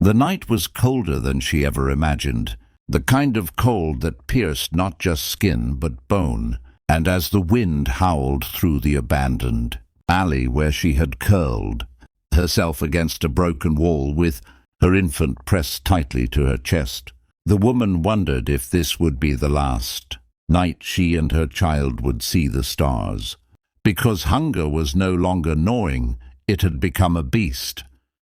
The night was colder than she ever imagined, the kind of cold that pierced not just skin but bone, and as the wind howled through the abandoned alley where she had curled herself against a broken wall with her infant pressed tightly to her chest, the woman wondered if this would be the last night she and her child would see the stars. Because hunger was no longer gnawing, it had become a beast,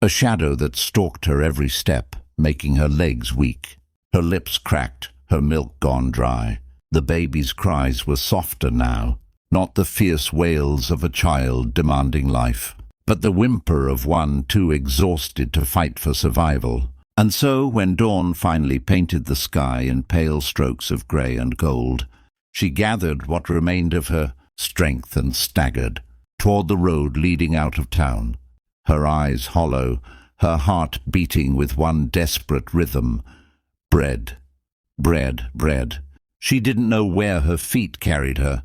a shadow that stalked her every step, making her legs weak, her lips cracked, her milk gone dry. The baby's cries were softer now, not the fierce wails of a child demanding life, but the whimper of one too exhausted to fight for survival. And so, when dawn finally painted the sky in pale strokes of grey and gold, she gathered what remained of her strength and staggered toward the road leading out of town, her eyes hollow, her heart beating with one desperate rhythm. Bread, bread, bread. She didn't know where her feet carried her,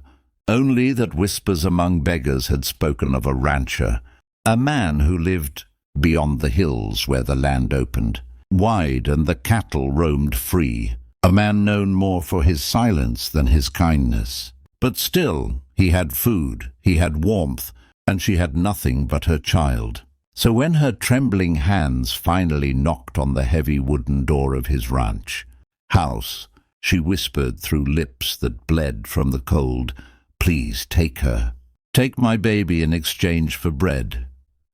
only that whispers among beggars had spoken of a rancher, a man who lived beyond the hills where the land opened wide and the cattle roamed free, a man known more for his silence than his kindness. But still, he had food, he had warmth, and she had nothing but her child. So when her trembling hands finally knocked on the heavy wooden door of his ranch house, she whispered through lips that bled from the cold, "Please take her. Take my baby in exchange for bread,"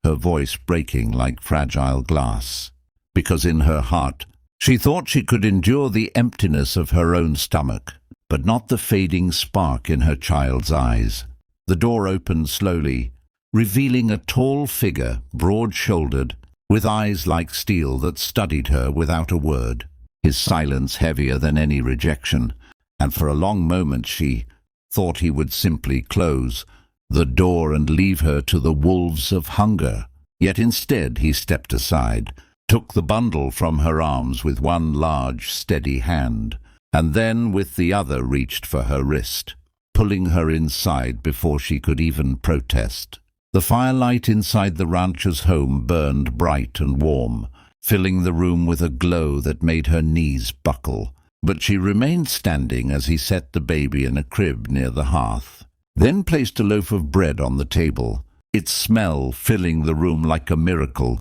her voice breaking like fragile glass. Because in her heart, she thought she could endure the emptiness of her own stomach, but not the fading spark in her child's eyes. The door opened slowly, revealing a tall figure, broad-shouldered, with eyes like steel that studied her without a word, his silence heavier than any rejection, and for a long moment she thought he would simply close the door and leave her to the wolves of hunger. Yet instead he stepped aside, took the bundle from her arms with one large, steady hand, and then with the other reached for her wrist, pulling her inside before she could even protest. The firelight inside the rancher's home burned bright and warm, filling the room with a glow that made her knees buckle, but she remained standing as he set the baby in a crib near the hearth, then placed a loaf of bread on the table, its smell filling the room like a miracle.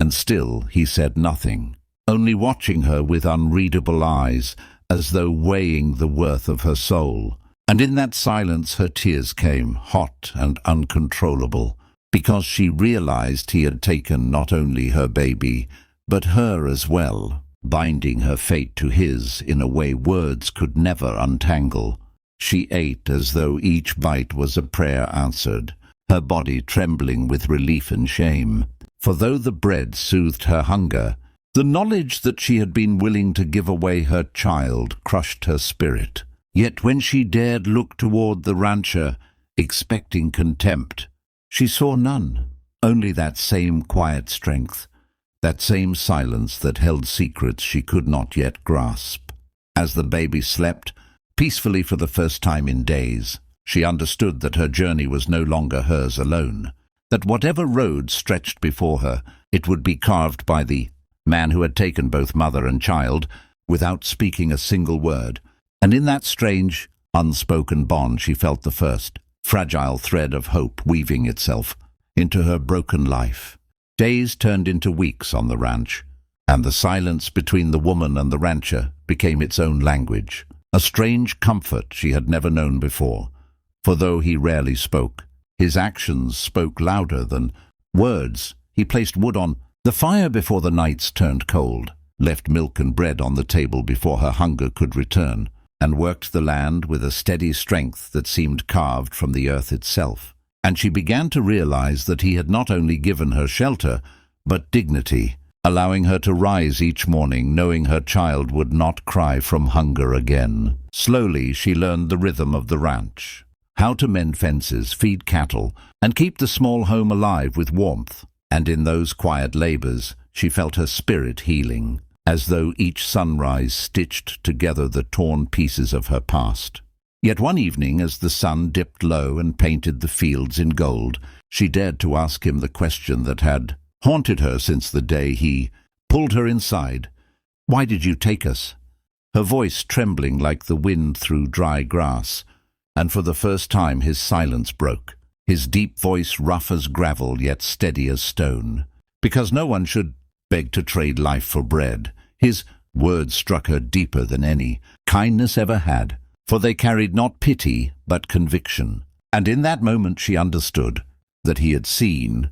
And still he said nothing, only watching her with unreadable eyes, as though weighing the worth of her soul. And in that silence her tears came, hot and uncontrollable, because she realized he had taken not only her baby, but her as well, binding her fate to his in a way words could never untangle. She ate as though each bite was a prayer answered, her body trembling with relief and shame. For though the bread soothed her hunger, the knowledge that she had been willing to give away her child crushed her spirit. Yet when she dared look toward the rancher, expecting contempt, she saw none, only that same quiet strength, that same silence that held secrets she could not yet grasp. As the baby slept, peacefully for the first time in days, she understood that her journey was no longer hers alone, that whatever road stretched before her, it would be carved by the man who had taken both mother and child without speaking a single word. And in that strange, unspoken bond she felt the first fragile thread of hope weaving itself into her broken life. Days turned into weeks on the ranch, and the silence between the woman and the rancher became its own language, a strange comfort she had never known before. For though he rarely spoke, his actions spoke louder than words. He placed wood on the fire before the nights turned cold, left milk and bread on the table before her hunger could return, and worked the land with a steady strength that seemed carved from the earth itself. And she began to realize that he had not only given her shelter, but dignity, allowing her to rise each morning knowing her child would not cry from hunger again. Slowly she learned the rhythm of the ranch, how to mend fences, feed cattle, and keep the small home alive with warmth. And in those quiet labors she felt her spirit healing, as though each sunrise stitched together the torn pieces of her past. Yet one evening, as the sun dipped low and painted the fields in gold, she dared to ask him the question that had haunted her since the day he pulled her inside. "Why did you take us?" Her voice trembling like the wind through dry grass, and for the first time his silence broke, his deep voice rough as gravel yet steady as stone. "Because no one should beg to trade life for bread." His words struck her deeper than any kindness ever had, for they carried not pity but conviction. And in that moment she understood that he had seen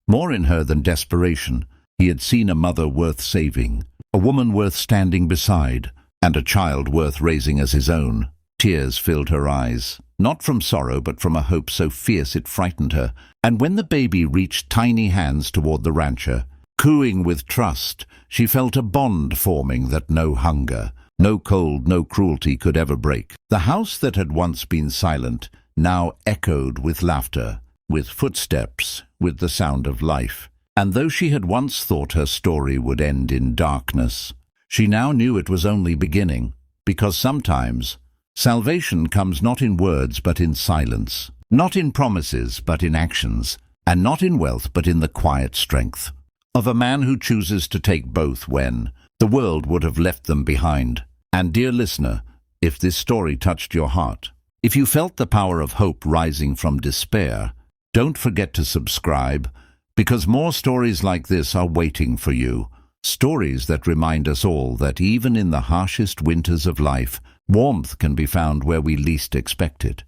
more in her than desperation. He had seen a mother worth saving, a woman worth standing beside, and a child worth raising as his own. Tears filled her eyes, not from sorrow but from a hope so fierce it frightened her. And when the baby reached tiny hands toward the rancher, cooing with trust, she felt a bond forming that no hunger, no cold, no cruelty could ever break. The house that had once been silent now echoed with laughter, with footsteps, with the sound of life. And though she had once thought her story would end in darkness, she now knew it was only beginning, because sometimes salvation comes not in words but in silence, not in promises but in actions, and not in wealth but in the quiet strength of a man who chooses to take both when the world would have left them behind. And dear listener, if this story touched your heart, if you felt the power of hope rising from despair, don't forget to subscribe, because more stories like this are waiting for you. Stories that remind us all that even in the harshest winters of life, warmth can be found where we least expect it.